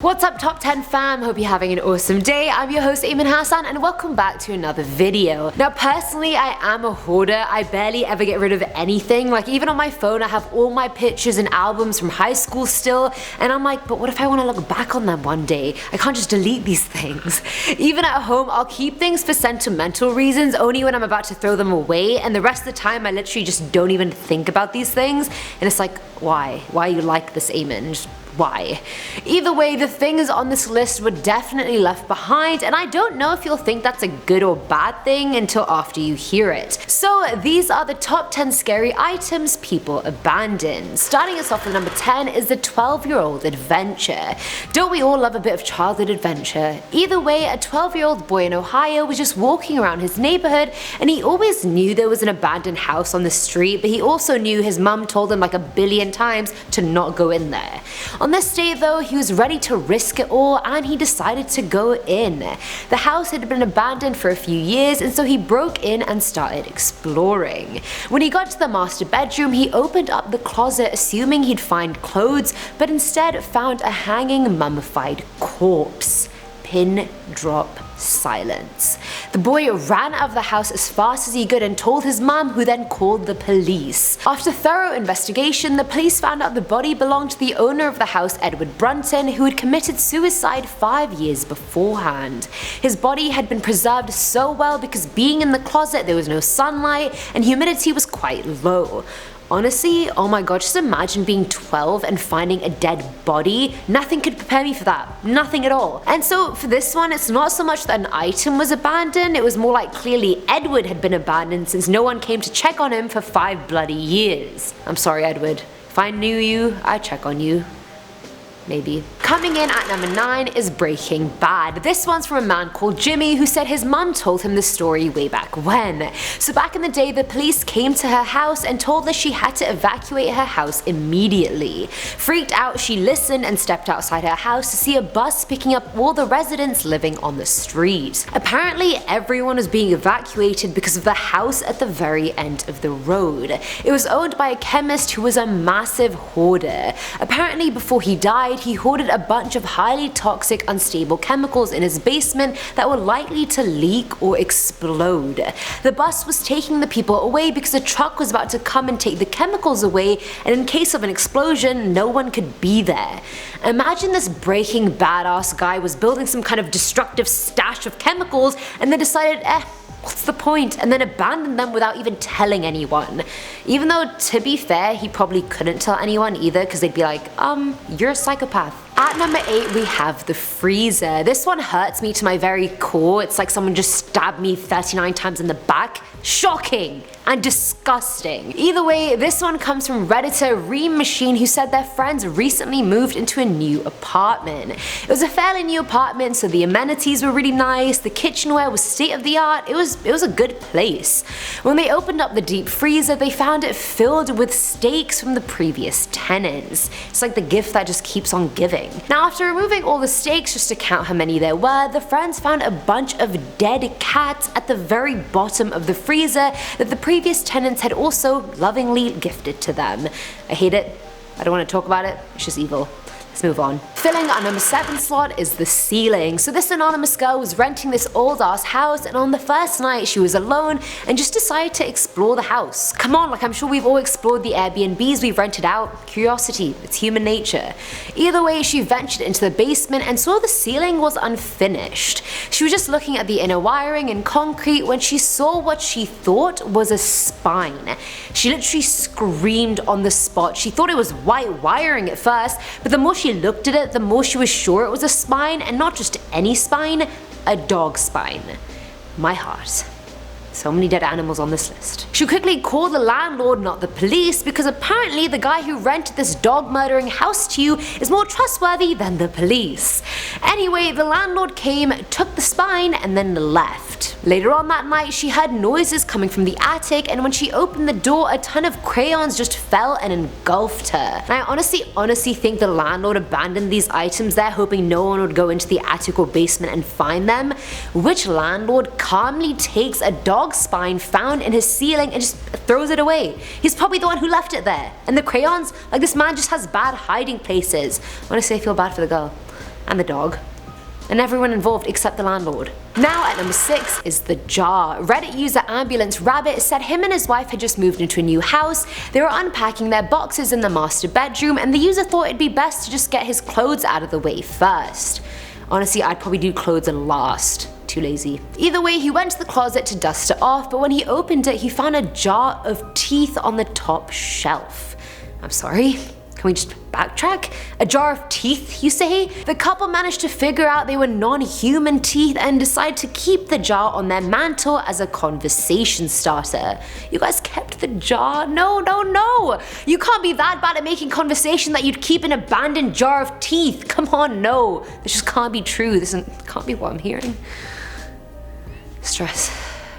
What's up top 10 fam, hope you're having an awesome day. I'm your host Ayman and welcome back to another video. Now personally I am a hoarder. I barely ever get rid of anything. Like even on my phone I have all my pictures and albums from high school still, and I'm like, but what if I want to look back on them one day? I can't just delete these things. Even at home I'll keep things for sentimental reasons, only when I'm about to throw them away, and the rest of the time I literally just don't even think about these things, and it's like, why? Why you like this, Ayman? Just why? Either way, the things on this list were definitely left behind, and I don't know if you'll think that's a good or bad thing until after you hear it. So these are the top 10 scary items people abandon. Starting us off with number 10 is the 12-year-old adventure. Don't we all love a bit of childhood adventure? Either way, a 12-year-old boy in Ohio was just walking around his neighborhood, and he always knew there was an abandoned house on the street, but he also knew his mum told him like a billion times to not go in there. On this day though, he was ready to risk it all, and he decided to go in. The house had been abandoned for a few years, and so he broke in and started exploring. When he got to the master bedroom, he opened up the closet assuming he'd find clothes, but instead found a hanging mummified corpse. Pin drop silence. The boy ran out of the house as fast as he could and told his mum, who then called the police. After thorough investigation, the police found out the body belonged to the owner of the house, Edward Brunton, who had committed suicide 5 years beforehand. His body had been preserved so well because being in the closet there was no sunlight and humidity was quite low. Honestly, oh my god, just imagine being 12 and finding a dead body. Nothing could prepare me for that. Nothing at all. And so for this one, it's not so much that an item was abandoned, it was more like clearly Edward had been abandoned since no one came to check on him for 5 bloody years. I'm sorry, Edward. If I knew you, I'd check on you. Maybe. Coming in at number 9 is Breaking Bad. This one's from a man called Jimmy who said his mum told him the story way back when. So back in the day, the police came to her house and told her she had to evacuate her house immediately. Freaked out, she listened and stepped outside her house to see a bus picking up all the residents living on the street. Apparently everyone was being evacuated because of the house at the very end of the road. It was owned by a chemist who was a massive hoarder. Apparently before he died, he hoarded a bunch of highly toxic, unstable chemicals in his basement that were likely to leak or explode. The bus was taking the people away because a truck was about to come and take the chemicals away, and in case of an explosion, no one could be there. Imagine this Breaking Badass guy was building some kind of destructive stash of chemicals and then decided, what's the point? And then abandoned them without even telling anyone. Even though, to be fair, he probably couldn't tell anyone either because they'd be like, you're a psychopath. At number 8 we have the freezer. This one hurts me to my very core. It's like someone just stabbed me 39 times in the back. Shocking and disgusting. Either way, this one comes from Redditor Ream Machine, who said their friends recently moved into a new apartment. It was a fairly new apartment, so the amenities were really nice, the kitchenware was state of the art, it was a good place. When they opened up the deep freezer, they found it filled with steaks from the previous tenants. It's like the gift that just keeps on giving. Now after removing all the steaks just to count how many there were, the friends found a bunch of dead cats at the very bottom of the freezer that the previous tenants had also lovingly gifted to them. I hate it. I don't want to talk about it. It's just evil. Let's move on. Filling our number 7 slot is the ceiling. So this anonymous girl was renting this old ass house, and on the first night she was alone and just decided to explore the house. Come on, like I'm sure we've all explored the Airbnbs we've rented out. Curiosity, it's human nature. Either way, she ventured into the basement and saw the ceiling was unfinished. She was just looking at the inner wiring and concrete when she saw what she thought was a spine. She literally screamed on the spot. She thought it was white wiring at first, but the more she looked at it, the more she was sure it was a spine, and not just any spine, a dog spine. My heart. So many dead animals on this list. She quickly called the landlord, not the police, because apparently the guy who rented this dog murdering house to you is more trustworthy than the police. Anyway, the landlord came, took the spine, and then left. Later on that night, she heard noises coming from the attic, and when she opened the door, a ton of crayons just fell and engulfed her. And I honestly think the landlord abandoned these items there, hoping no one would go into the attic or basement and find them. Which landlord calmly takes a dog spine found in his ceiling and just throws it away? He's probably the one who left it there. And the crayons, like, this man just has bad hiding places. Honestly, I feel bad for the girl. and the dog, and everyone involved except the landlord. Now at number 6 is the jar. Reddit user Ambulance Rabbit said him and his wife had just moved into a new house. They were unpacking their boxes in the master bedroom, and the user thought it'd be best to just get his clothes out of the way first. Honestly, I'd probably do clothes last. Too lazy. Either way, he went to the closet to dust it off, but when he opened it, he found a jar of teeth on the top shelf. I'm sorry? Can we just backtrack? A jar of teeth, you say? The couple managed to figure out they were non-human teeth and decided to keep the jar on their mantle as a conversation starter. You guys kept the jar? No, no, no! You can't be that bad at making conversation that you'd keep an abandoned jar of teeth. Come on, no. This just can't be true. This can't be what I'm hearing. Stress.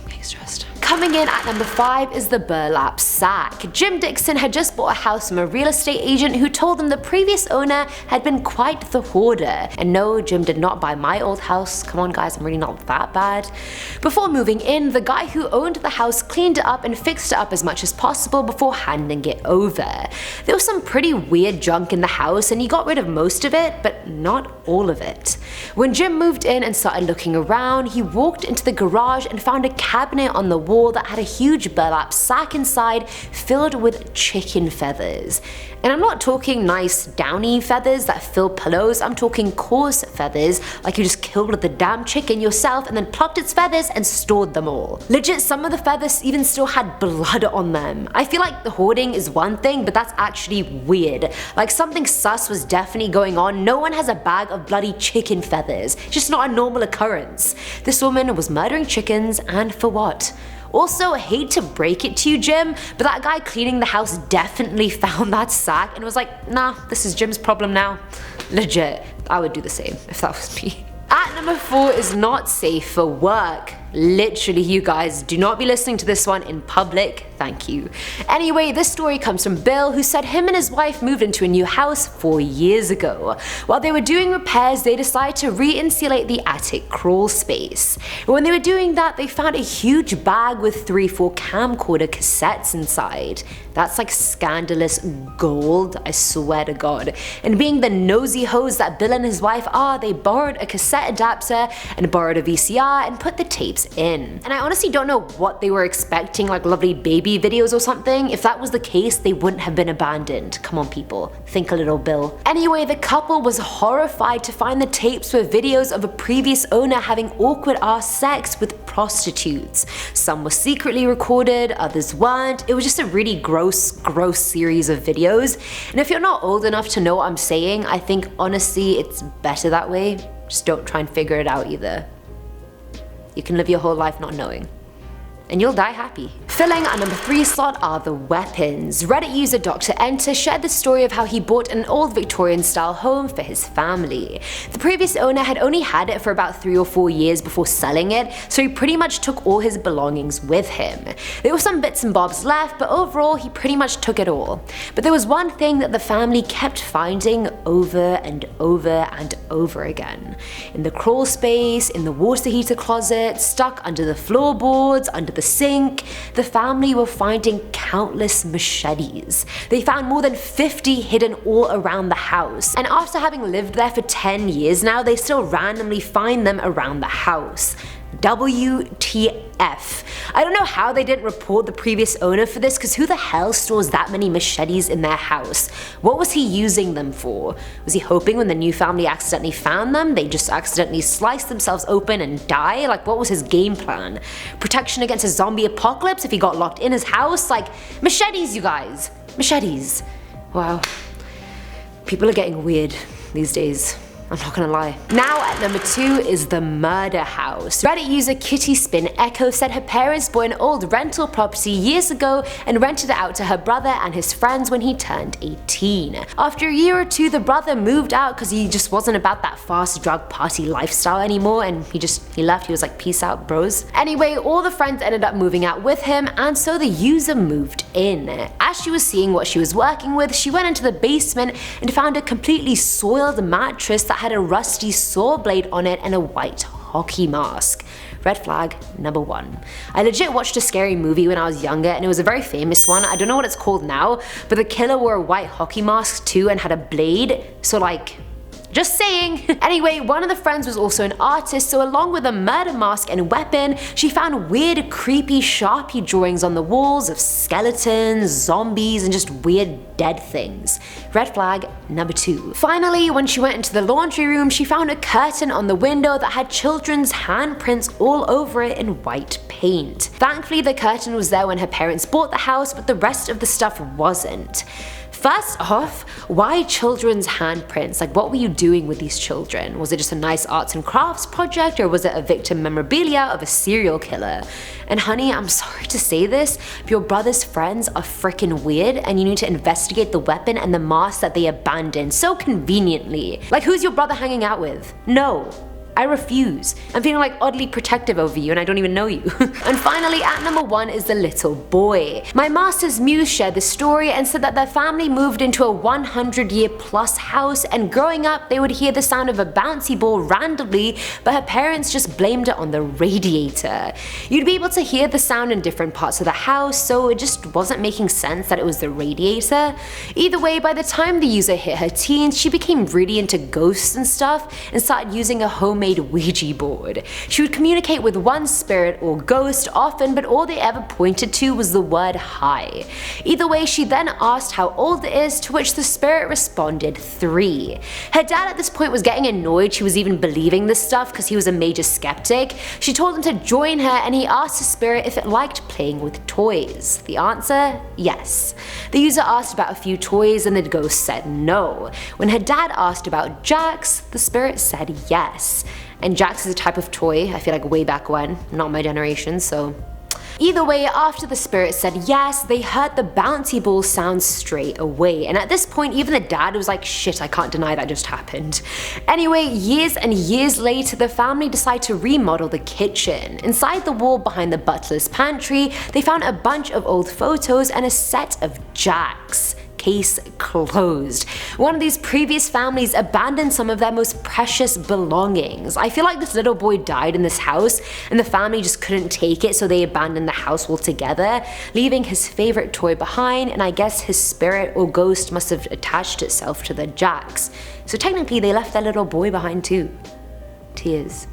I'm getting stressed. Coming in at number 5 is the burlap sack. Jim Dixon had just bought a house from a real estate agent who told him the previous owner had been quite the hoarder. And no, Jim did not buy my old house. Come on guys, I'm really not that bad. Before moving in, the guy who owned the house cleaned it up and fixed it up as much as possible before handing it over. There was some pretty weird junk in the house and he got rid of most of it, but not all of it. When Jim moved in and started looking around, he walked into the garage and found a cabinet on the wall that had a huge burlap sack inside filled with chicken feathers. And I'm not talking nice downy feathers that fill pillows, I'm talking coarse feathers like you just killed the damn chicken yourself and then plucked its feathers and stored them all. Legit, some of the feathers even still had blood on them. I feel like the hoarding is one thing, but that's actually weird. Like something sus was definitely going on. No one has a bag of bloody chicken feathers. It's just not a normal occurrence. This woman was murdering chickens, and for what? Also, I hate to break it to you, Jim, but that guy cleaning the house definitely found that sack and was like, nah, this is Jim's problem now. Legit, I would do the same if that was me. At number 4 is not safe for work. Literally, you guys, do not be listening to this one in public, thank you. Anyway, this story comes from Bill, who said him and his wife moved into a new house 4 years ago. While they were doing repairs, they decided to re-insulate the attic crawl space. And when they were doing that, they found a huge bag with 3/4 camcorder cassettes inside. That's like scandalous gold, I swear to God. And being the nosy hoes that Bill and his wife are, they borrowed a cassette adapter and borrowed a VCR and put the tapes in. And I honestly don't know what they were expecting, like lovely baby videos or something. If that was the case, they wouldn't have been abandoned. Come on people, think a little, Bill. Anyway, the couple was horrified to find the tapes were videos of a previous owner having awkward ass sex with prostitutes. Some were secretly recorded, others weren't. It was just a really gross series of videos. And if you're not old enough to know what I'm saying, I think honestly it's better that way. Just don't try and figure it out either. You can live your whole life not knowing, and you'll die happy. Filling our number 3 slot are the weapons. Reddit user Dr. Enter shared the story of how he bought an old Victorian style home for his family. The previous owner had only had it for about 3 or 4 years before selling it, so he pretty much took all his belongings with him. There were some bits and bobs left, but overall he pretty much took it all. But there was one thing that the family kept finding over and over and over again. In the crawl space, in the water heater closet, stuck under the floorboards, under the sink, the family were finding countless machetes. They found more than 50 hidden all around the house, and after having lived there for 10 years now, they still randomly find them around the house. WTF. I don't know how they didn't report the previous owner for this, because who the hell stores that many machetes in their house? What was he using them for? Was he hoping when the new family accidentally found them, they just accidentally slice themselves open and die? Like, what was his game plan? Protection against a zombie apocalypse if he got locked in his house? Like, machetes, you guys. Machetes. Wow. People are getting weird these days. I'm not gonna lie. Now at number 2 is the murder house. Reddit user Kitty Spin Echo said her parents bought an old rental property years ago and rented it out to her brother and his friends when he turned 18. After a year or two, the brother moved out because he just wasn't about that fast drug party lifestyle anymore, and he left. He was like, peace out, bros. Anyway, all the friends ended up moving out with him, and so the user moved in. As she was seeing what she was working with, she went into the basement and found a completely soiled mattress that had a rusty saw blade on it and a white hockey mask. Red flag number 1. I legit watched a scary movie when I was younger, and it was a very famous one. I don't know what it's called now, but the killer wore a white hockey mask too and had a blade, so like, Just saying. Anyway, one of the friends was also an artist, so along with a murder mask and weapon, she found weird, creepy Sharpie drawings on the walls of skeletons, zombies, and just weird dead things. Red flag number 2. Finally, when she went into the laundry room, she found a curtain on the window that had children's handprints all over it in white paint. Thankfully, the curtain was there when her parents bought the house, but the rest of the stuff wasn't. First off, why children's handprints? Like, what were you doing with these children? Was it just a nice arts and crafts project, or was it a victim memorabilia of a serial killer? And honey, I'm sorry to say this, but your brother's friends are freaking weird, and you need to investigate the weapon and the mask that they abandoned so conveniently. Like, who's your brother hanging out with? No. I refuse. I'm feeling like oddly protective over you and I don't even know you. And finally, at number 1 is the little boy. My master's muse shared this story and said that their family moved into a 100-year-plus house, and growing up they would hear the sound of a bouncy ball randomly, but her parents just blamed it on the radiator. You'd be able to hear the sound in different parts of the house, so it just wasn't making sense that it was the radiator. Either way, by the time the user hit her teens, she became really into ghosts and stuff and started using a homemade Ouija board. She would communicate with one spirit or ghost often, but all they ever pointed to was the word hi. Either way, she then asked how old it is, to which the spirit responded 3. Her dad at this point was getting annoyed she was even believing this stuff because he was a major skeptic. She told him to join her and he asked the spirit if it liked playing with toys. The answer? Yes. The user asked about a few toys and the ghost said no. When her dad asked about Jax, the spirit said yes. And Jax is a type of toy, I feel like way back when, not my generation, so. Either way, after the spirit said yes, they heard the bouncy ball sound straight away, and at this point even the dad was like, shit, I can't deny that just happened. Anyway, years and years later, the family decided to remodel the kitchen. Inside the wall behind the butler's pantry, they found a bunch of old photos and a set of Jax. Case closed. One of these previous families abandoned some of their most precious belongings. I feel like this little boy died in this house and the family just couldn't take it, so they abandoned the house altogether, leaving his favorite toy behind, and I guess his spirit or ghost must have attached itself to the Jax. So technically they left their little boy behind too. Tears.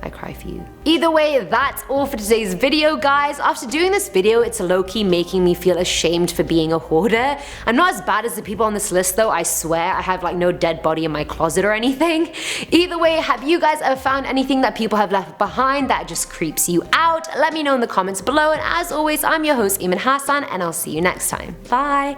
I cry for you. Either way, that's all for today's video, guys. After doing this video, it's low-key making me feel ashamed for being a hoarder. I'm not as bad as the people on this list though, I swear. I have like no dead body in my closet or anything. Either way, have you guys ever found anything that people have left behind that just creeps you out? Let me know in the comments below, and as always, I'm your host Ayman Hassan, and I'll see you next time. Bye!